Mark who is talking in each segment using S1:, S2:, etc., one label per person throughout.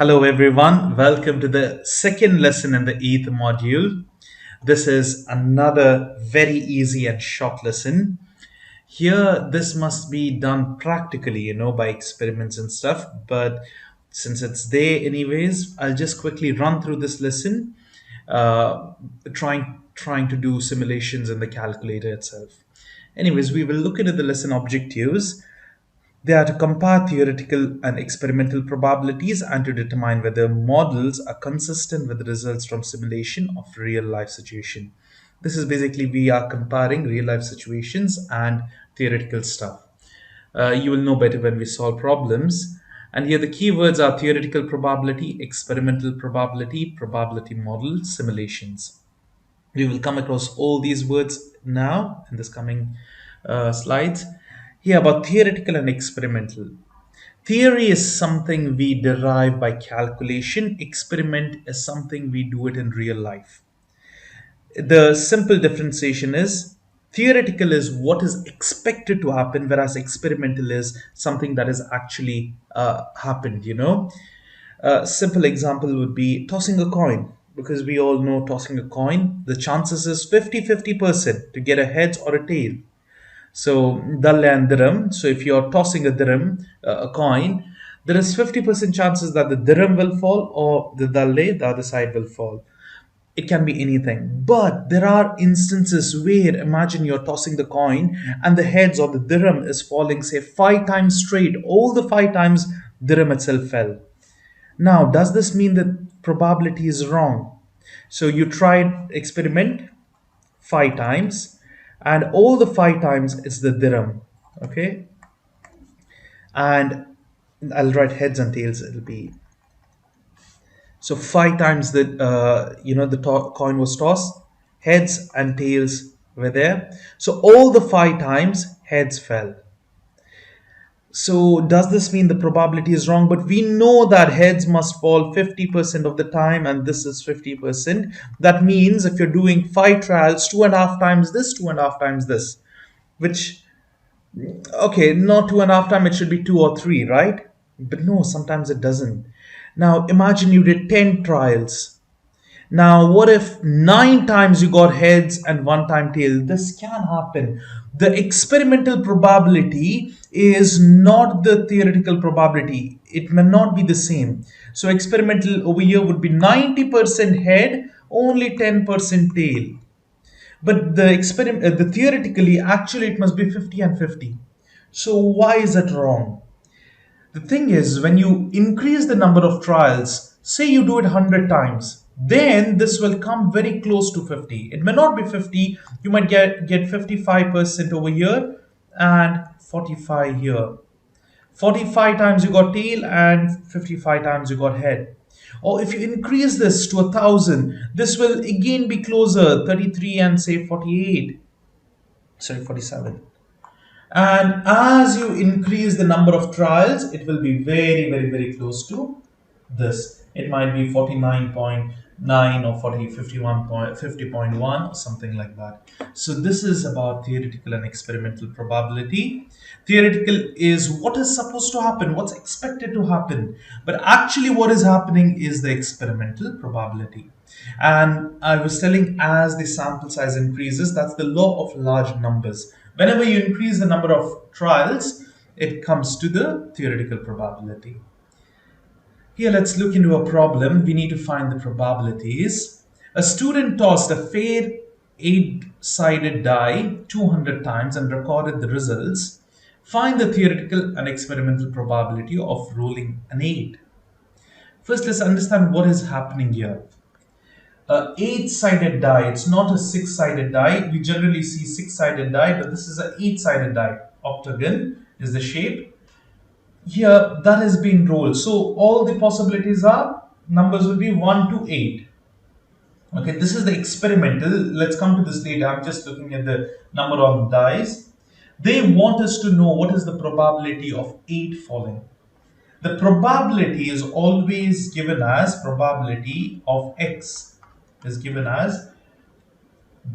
S1: Hello, everyone. Welcome to the second lesson in the eighth module. This is another very easy and short lesson. Here, this must be done practically, by experiments and stuff. But since it's there anyways, I'll just quickly run through this lesson, uh, trying to do simulations in the calculator itself. Anyways, we will look into the lesson objectives. They are to compare theoretical and experimental probabilities and to determine whether models are consistent with the results from simulation of real life situation. This is basically we are comparing real life situations and theoretical stuff. You will know better when we solve problems. And here the keywords are theoretical probability, experimental probability, probability model, simulations. We will come across all these words now in this coming slides. Here about theoretical and experimental. Theory is something we derive by calculation. Experiment is something we do it in real life. The simple differentiation is theoretical is what is expected to happen, whereas experimental is something that is actually happened. A simple example would be tossing a coin, because we all know tossing a coin, the chances is 50-50% to get a heads or a tail. So dal and dirham. So if you're tossing a dirham, a coin, there is 50% chances that the dirham will fall or the dalle, the other side, will fall. It can be anything. But there are instances where imagine you're tossing the coin and the heads or the dirham is falling, say, 5 times straight. All the 5 times dirham itself fell. Now, does this mean that probability is wrong? So you try experiment 5 times, and all the 5 times it's the dirham. Okay, and I'll write heads and tails. It'll be so 5 times the coin was tossed, heads and tails were there. So all the 5 times heads fell. So does this mean the probability is wrong? But we know that heads must fall 50% of the time, and this is 50%. That means if you're doing 5 trials, 2.5 times this, 2.5 times this, which, okay, not 2.5 times, it should be 2 or 3, right? But no, sometimes it doesn't. Now imagine you did 10 trials. Now, what if 9 times you got heads and 1 time tail? This can happen. The experimental probability is not the theoretical probability. It may not be the same. So, experimental over here would be 90% head, only 10% tail. But the theoretically, actually, it must be 50 and 50. So, why is that wrong? The thing is, when you increase the number of trials, say you do it 100 times, then this will come very close to 50. It may not be 50, you might get 55% over here and 45 here. 45 times you got tail and 55 times you got head. Or if you increase this to 1,000, this will again be closer, 33 and say 48. Sorry, 47. And as you increase the number of trials, it will be very, very, very close to this. It might be 49.9 or 50.1 or something like that. So this is about theoretical and experimental probability. Theoretical is what is supposed to happen, what's expected to happen. But actually what is happening is the experimental probability. And I was telling, as the sample size increases, that's the law of large numbers. Whenever you increase the number of trials, it comes to the theoretical probability. Here, let's look into a problem. We need to find the probabilities. A student tossed a fair 8-sided die 200 times and recorded the results. Find the theoretical and experimental probability of rolling an 8. First, let's understand what is happening here. A 8-sided die, it's not a 6-sided die. We generally see 6-sided die, but this is an 8-sided die. Octagon is the shape. Here, that has been rolled. So all the possibilities are, numbers will be 1 to 8. Okay, this is the experimental. Let's come to this later. I'm just looking at the number of dice. They want us to know what is the probability of 8 falling. The probability is always given as probability of x is given as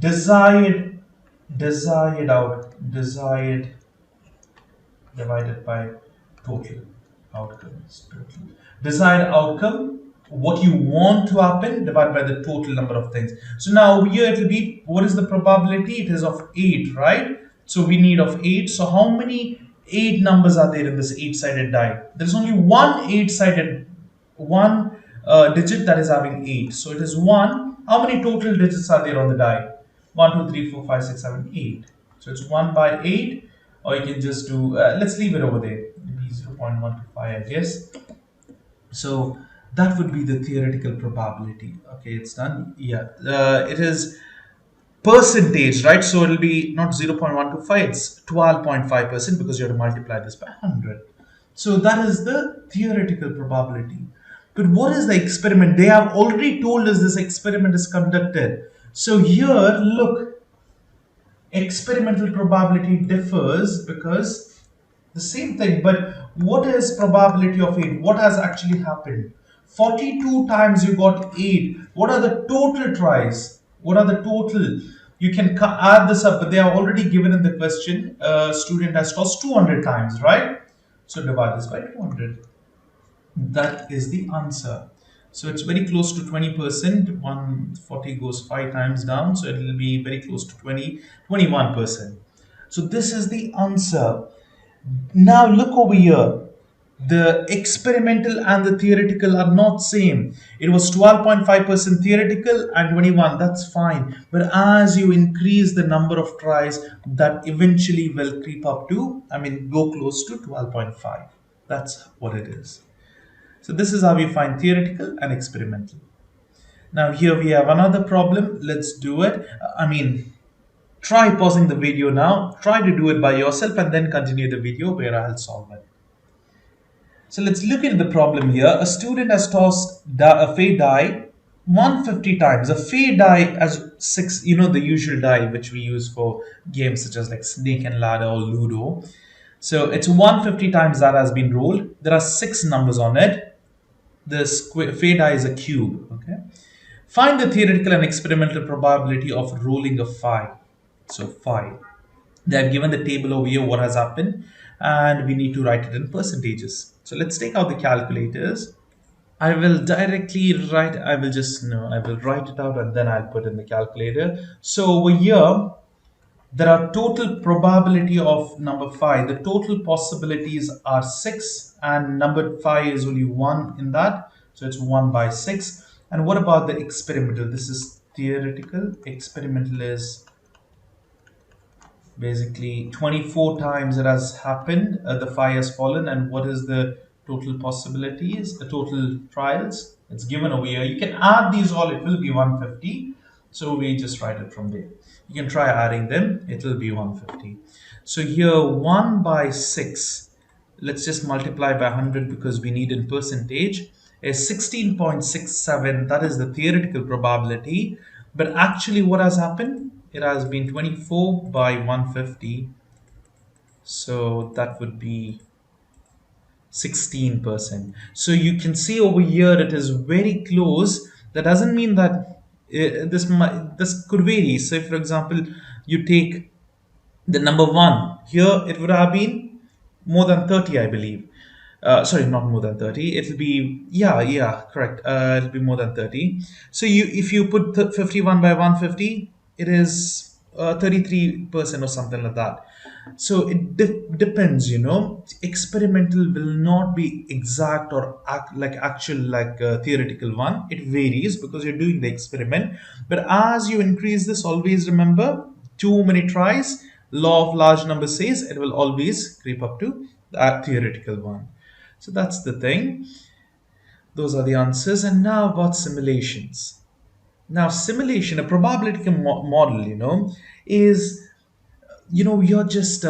S1: desired divided by total outcomes. Desired outcome, what you want to happen, divided by the total number of things. So now over here it will be, what is the probability? It is of 8, right? So we need of 8. So how many 8 numbers are there in this 8-sided die? There's only one 8-sided, one digit that is having 8. So it is 1. How many total digits are there on the die? 1, 2, 3, 4, 5, 6, 7, 8. So it's 1 by 8, or you can just do, let's leave it over there. Maybe 0.125, I guess. So that would be the theoretical probability. Okay, it's done. Yeah, it is percentage, right? So it'll be not 0.125, it's 12.5% because you have to multiply this by 100. So that is the theoretical probability. But what is the experiment? They have already told us this experiment is conducted. So here, look, experimental probability differs because the same thing, but what is probability of 8? What has actually happened? 42 times you got 8. What are the total tries? What are the total? You can add this up, but they are already given in the question. Student has tossed 200 times, right? So divide this by 200. That is the answer. So it's very close to 20%. 140 goes 5 times down. So it will be very close to 21%. So this is the answer. Now look over here. The experimental and the theoretical are not same. It was 12.5% theoretical and 21. That's fine. But as you increase the number of tries, that eventually will creep up to, go close to 12.5. That's what it is. So this is how we find theoretical and experimental. Now here we have another problem. Let's do it. Try pausing the video now. Try to do it by yourself and then continue the video where I'll solve it. So let's look at the problem here. A student has tossed a fade die 150 times. A fade die has 6, the usual die which we use for games such as like Snake and Ladder or Ludo. So it's 150 times that has been rolled. There are 6 numbers on it. The fade die is a cube. Okay. Find the theoretical and experimental probability of rolling a 5. So 5. They have given the table over here what has happened, and we need to write it in percentages. So let's take out the calculators. I will directly write, I will write it out and then I'll put in the calculator. So over here, there are total probability of number 5. The total possibilities are 6 and number 5 is only 1 in that. So it's 1 by 6. And what about the experimental? This is theoretical. Experimental is basically 24 times it has happened. The 5 has fallen. And what is the total possibilities? The total trials? It's given over here. You can add these all. It will be 150. So we just write it from there. You can try adding them. It will be 150. So here 1 by 6. Let's just multiply by 100 because we need in percentage. Is 16.67. That is the theoretical probability. But actually what has happened? It has been 24 by 150. So that would be 16%. So you can see over here it is very close. That doesn't mean that this could vary. So for example, you take the number 1. Here it would have been more than 30, I believe. Sorry, not more than 30. It'll be, yeah, correct. It'll be more than 30. So if you put 51 by 150, it is 33% or something like that. So it depends, experimental will not be exact or actual like theoretical one. It varies because you're doing the experiment. But as you increase this, always remember, too many tries, law of large number says it will always creep up to that theoretical one. So that's the thing. Those are the answers. And now about simulations. Now simulation, a probability model, is, you're just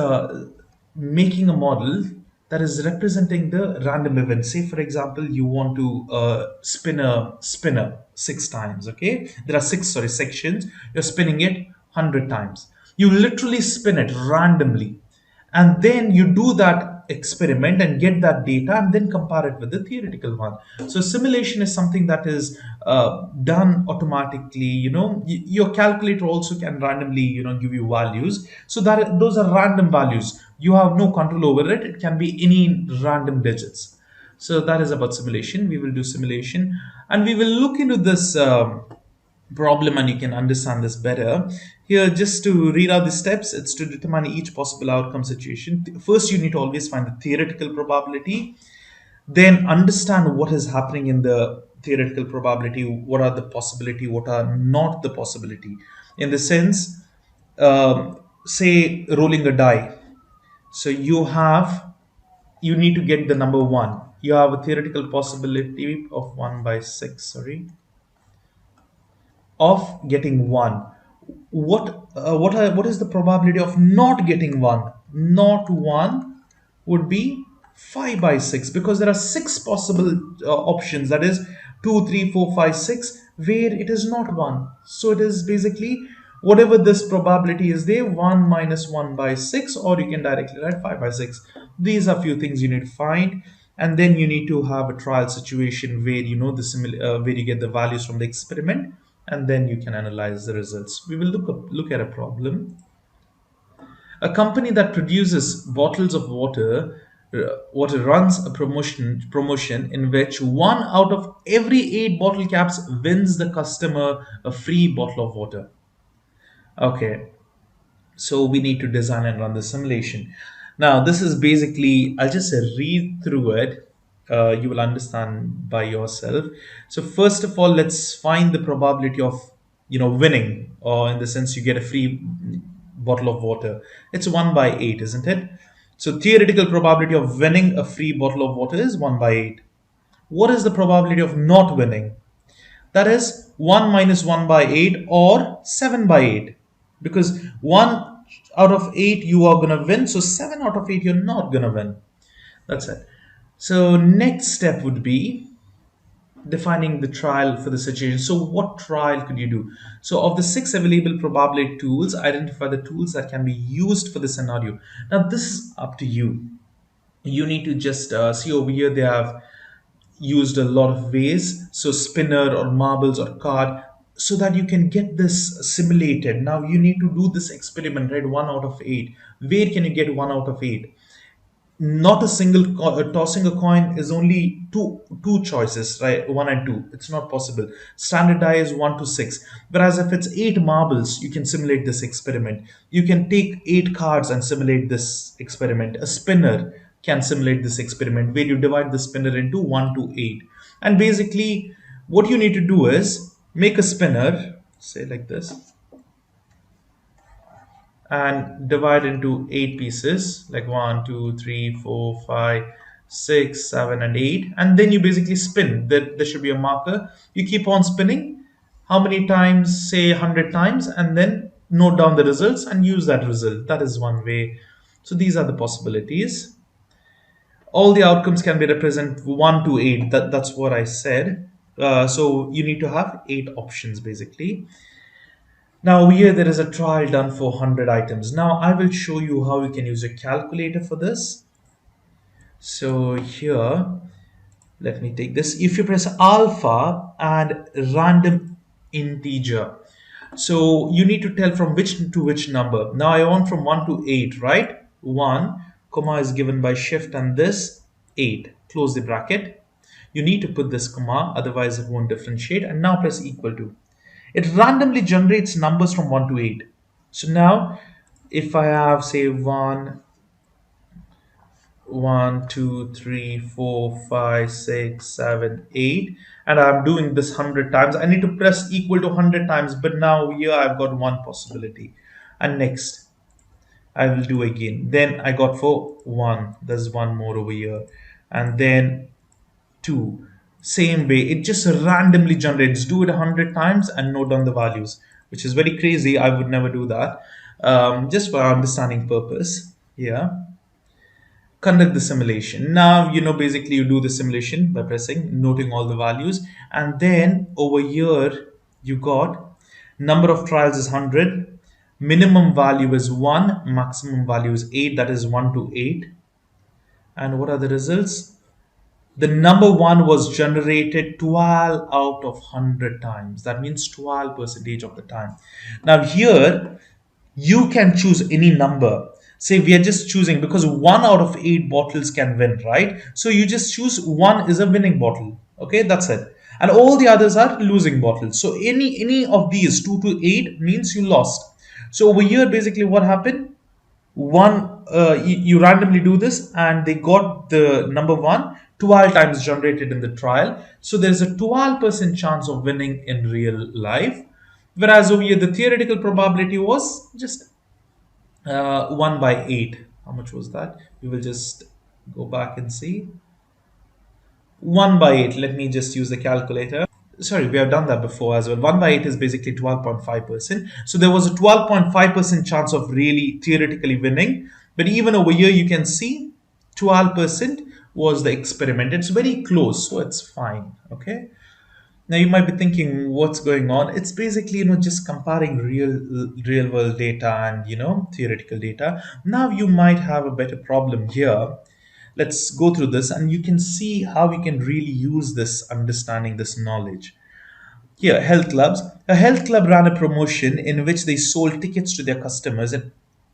S1: making a model that is representing the random event. Say for example, you want to spin a spinner 6 times. Okay, there are 6 sections. You're spinning it 100 times. You literally spin it randomly, and then you do that experiment and get that data and then compare it with the theoretical one. So simulation is something that is done automatically. Your calculator also can randomly give you values, so that those are random values. You have no control over it. It can be any random digits. So that is about simulation. We will do simulation and we will look into this problem and you can understand this better. Here, just to read out the steps, it's to determine each possible outcome situation. First, you need to always find the theoretical probability, then understand what is happening in the theoretical probability, what are the possibility, what are not the possibility. In the sense, say rolling a die. So you need to get the number one. You have a theoretical possibility of 1 by 6, sorry, of getting one. What is the probability of not getting one? Not one would be 5 by 6, because there are six possible options, that is 2, 3, 4, 5, 6, where it is not one. So it is basically whatever this probability is there, 1 minus 1 by 6, or you can directly write 5 by 6. These are few things you need to find, and then you need to have a trial situation where you know where you get the values from the experiment, and then you can analyze the results. We will look at a problem. A company that produces bottles of water runs a promotion in which one out of every eight bottle caps wins the customer a free bottle of water. Okay, so we need to design and run the simulation. Now this is basically, I'll just read through it. You will understand by yourself. So first of all, let's find the probability of winning, or in the sense you get a free bottle of water. It's 1 by 8, isn't it? So theoretical probability of winning a free bottle of water is 1 by 8. What is the probability of not winning? That is 1 minus 1 by 8, or 7 by 8. Because 1 out of 8 you are going to win, so 7 out of 8 you're not going to win. That's it. So next step would be defining the trial for the situation. So what trial could you do? So of the 6 available probability tools, identify the tools that can be used for the scenario. Now this is up to you. You need to just see over here, they have used a lot of ways, so spinner or marbles or card, so that you can get this simulated. Now you need to do this experiment, right? 1 out of 8. Where can you get 1 out of 8? Not a single tossing a coin is only two choices, right? 1 and 2. It's not possible. Standard die is 1 to 6, whereas if it's 8 marbles, you can simulate this experiment. You can take 8 cards and simulate this experiment. A spinner can simulate this experiment, where you divide the spinner into 1 to 8. And basically what you need to do is make a spinner, say like this, and divide into 8 pieces, like 1, 2, 3, 4, 5, 6, 7, and 8. And then you basically spin. There should be a marker. You keep on spinning. How many times? Say 100 times, and then note down the results and use that result. That is one way. So these are the possibilities. All the outcomes can be represented 1 to 8. That's what I said. So you need to have 8 options basically. Now here there is a trial done for 100 items. Now I will show you how you can use a calculator for this. So here, let me take this. If you press alpha and random integer, so you need to tell from which to which number. Now I want from 1 to 8, right? 1, comma is given by shift and this 8. Close the bracket. You need to put this comma, otherwise it won't differentiate. And now press equal to. It randomly generates numbers from 1 to 8. So now if I have say 1, 1, 2, 3, 4, 5, 6, 7, 8, and I'm doing this 100 times, I need to press equal to 100 times, but now here I've got one possibility. And next I will do again. Then I got for 1, there's one more over here, and then 2. Same way, it just randomly generates. Do it 100 times and note down the values, which is very crazy. I would never do that. Just for understanding purpose. Yeah. Conduct the simulation. Now, basically you do the simulation by pressing, noting all the values. And then over here, you got number of trials is 100. Minimum value is 1. Maximum value is 8. That is 1 to 8. And what are the results? The number 1 was generated 12 out of 100 times. That means 12% of the time. Now here, you can choose any number. Say we are just choosing, because one out of eight bottles can win, right? So you just choose one is a winning bottle. Okay, that's it. And all the others are losing bottles. So any of these 2 to 8 means you lost. So over here, basically what happened, one you randomly do this and they got the number one 12 times generated in the trial. So there's a 12% chance of winning in real life, whereas over here the theoretical probability was just 1 by 8. How much was that? We will just go back and see. 1 by 8. Let me just use the calculator. Sorry, we have done that before as well. 1 by 8 is basically 12.5%. So there was a 12.5% chance of really theoretically winning. But even over here, you can see 12% was the experiment. It's very close, so it's fine. Okay. Now you might be thinking, what's going on? It's basically, just comparing real world data and, theoretical data. Now you might have a better problem here. Let's go through this and you can see how we can really use this understanding, this knowledge. Here, health clubs. A health club ran a promotion in which they sold tickets to their customers,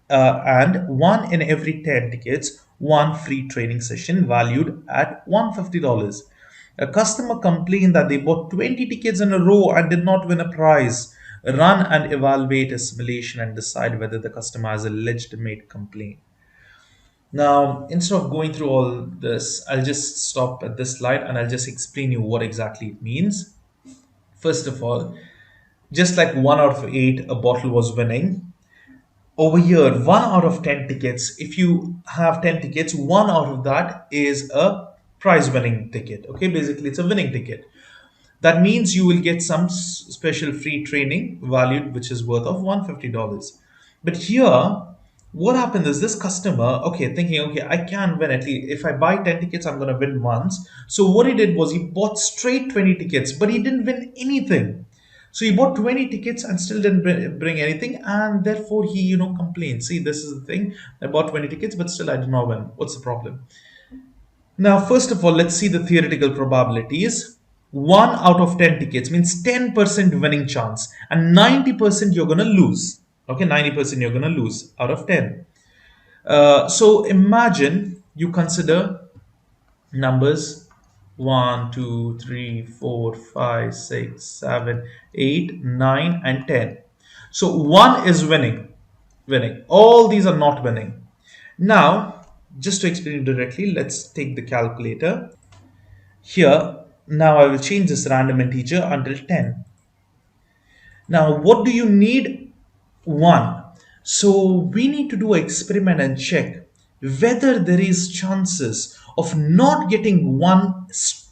S1: and one in every 10 tickets, one free training session valued at $150. A customer complained that they bought 20 tickets in a row and did not win a prize. Run and evaluate a simulation and decide whether the customer has a legitimate complaint. Now, instead of going through all this, I'll just stop at this slide and I'll just explain you what exactly it means. First of all, just like 1 out of 8, a bottle was winning. Over here, 1 out of 10 tickets, if you have 10 tickets, 1 out of that is a prize winning ticket. Okay, basically, it's a winning ticket. That means you will get some special free training valued, which is worth of $150. But here, what happened is this customer, okay, thinking, okay, I can win at least. If I buy 10 tickets, I'm going to win once. So what he did was he bought straight 20 tickets, but he didn't win anything. So he bought 20 tickets and still didn't bring anything. And therefore he, complained. See, this is the thing. I bought 20 tickets, but still I did not win. What's the problem? Now, first of all, let's see the theoretical probabilities. 1 out of 10 tickets means 10% winning chance, and 90% you're going to lose. Okay, 90% you're going to lose out of 10. So imagine you consider numbers 1, 2, 3, 4, 5, 6, 7, 8, 9, and 10. So 1 is winning. All these are not winning. Now, just to explain it directly, let's take the calculator. Here, now I will change this random integer until 10. Now, what do you need? 1. So we need to do an experiment and check whether there is chances of not getting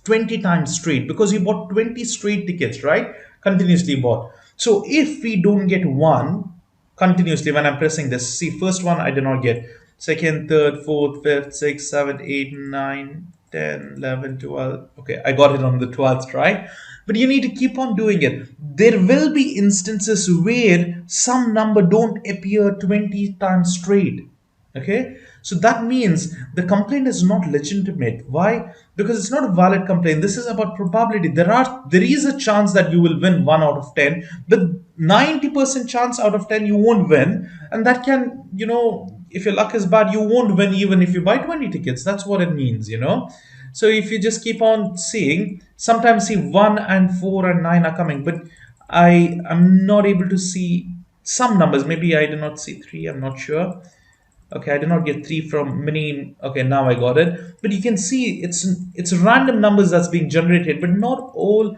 S1: 20 times straight, because you bought 20 straight tickets, right? Continuously bought. So if we don't get 1 continuously when I'm pressing this, see, first one I did not get, second, third, fourth, fifth, sixth, seventh, eighth, 9, 10, 11, 12. Okay, I got it on the 12th try. But you need to keep on doing it. There will be instances where some number don't appear 20 times straight. Okay, so that means the complaint is not legitimate. Why? Because it's not a valid complaint. This is about probability. There is a chance that you will win 1 out of 10, but 90% chance out of 10 you won't win, and that can, if your luck is bad, you won't win even if you buy 20 tickets. That's what it means. So if you just keep on seeing, sometimes see 1 and 4 and 9 are coming, but I am not able to see some numbers. Maybe I did not see 3, I'm not sure. Okay, I did not get 3 from many. Okay, now I got it. But you can see it's random numbers that's being generated, but not all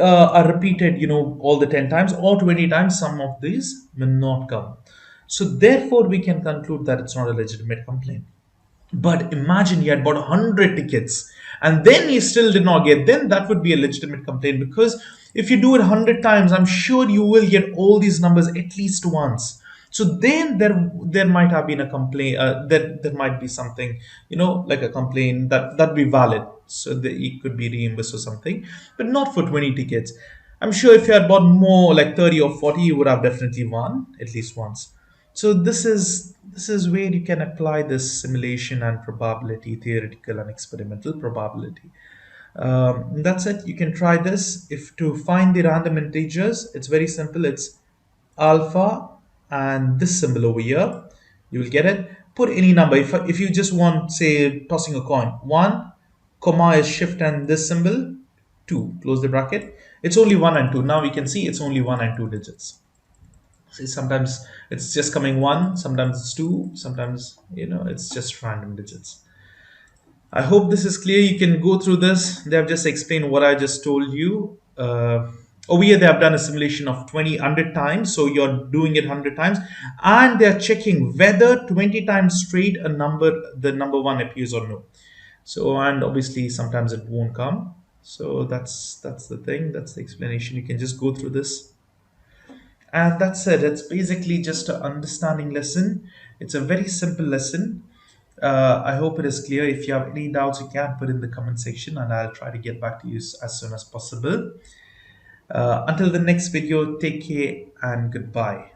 S1: are repeated, all the 10 times or 20 times. Some of these will not come. So therefore, we can conclude that it's not a legitimate complaint. But imagine you had bought 100 tickets and then you still did not get, then that would be a legitimate complaint, because if you do it 100 times, I'm sure you will get all these numbers at least once. So then there might have been a complaint, there might be something, like a complaint that'd be valid. So that it could be reimbursed or something, but not for 20 tickets. I'm sure if you had bought more, like 30 or 40, you would have definitely won at least once. So this is where you can apply this simulation and probability, theoretical and experimental probability. That's it. You can try this. If to find the random integers, it's very simple. It's alpha and this symbol over here. You will get it. put any number. If you just want, say, tossing a coin, one, comma is shift and this symbol, two, close the bracket. It's only one and two. Now we can see it's only one and two digits. See, sometimes it's just coming one, sometimes it's two, sometimes it's just random digits. I hope this is clear. You can go through this. They have just explained what I just told you. Over here, they have done a simulation of 100 times. So you're doing it 100 times. And they're checking whether 20 times straight the number one appears or no. So, and obviously sometimes it won't come. So that's the thing. That's the explanation. You can just go through this. And that's it. It's basically just an understanding lesson. It's a very simple lesson. I hope it is clear. If you have any doubts, you can put in the comment section and I'll try to get back to you as soon as possible. Until the next video, take care and goodbye.